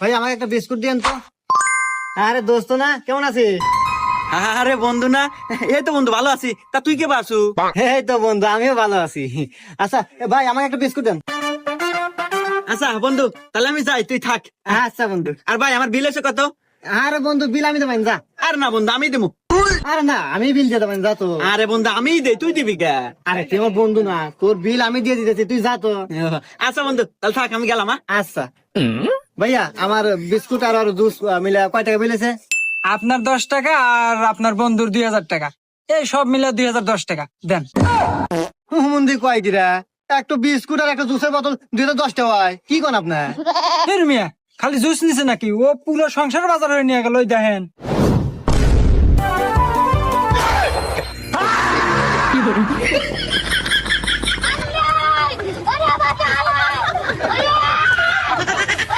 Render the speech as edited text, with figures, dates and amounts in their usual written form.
ভাই আমাকে একটা বিস্কুট দিয়েন তো। আরে দোস্ত না, কেমন আছিস? আরে বন্ধু না, এই তো বন্ধু ভালো আছি। তা তুই কে বাসু? এই তো বন্ধু, আমিও ভালো আছি। আচ্ছা ভাই আমাকে একটা বিস্কুট দেন। আচ্ছা বন্ধু, তাহলে আমি যাই, তুই থাক। আচ্ছা বন্ধু। আর ভাই আমার বিল এসে কত? আরে বন্ধু, বিল আমি দেবেন, যা। আর না বন্ধু, আমি দেবো। আরে না, আমি বিল দিয়ে দেবেন, যা তো। আরে বন্ধু আমিই দেই, তুই দিবি কে? আরে তুই আমার বন্ধু না, তোর বিল আমি দিয়ে দিতেছি, তুই যা তো। আচ্ছা বন্ধু, তাহলে থাক, আমি গেলাম। আচ্ছা ভাইয়া, আমার বিস্কুট আর জুস মিলে কয় টাকা বিল আছে? আপনার 10 টাকা আর আপনার বন্ধুর 2000 টাকা, এই সব মিলে 2010 টাকা দেন। হুমন্দি কয় কিরা, একটা বিস্কুট আর একটা জুসের বোতল 2010 টাকা হয়, কি কোন আপনার? এর মিয়া খালি জুস নিছে নাকি? ও পুরো সংসার বাজার হয়ে নিয়ে গেল, ওই দেখেন।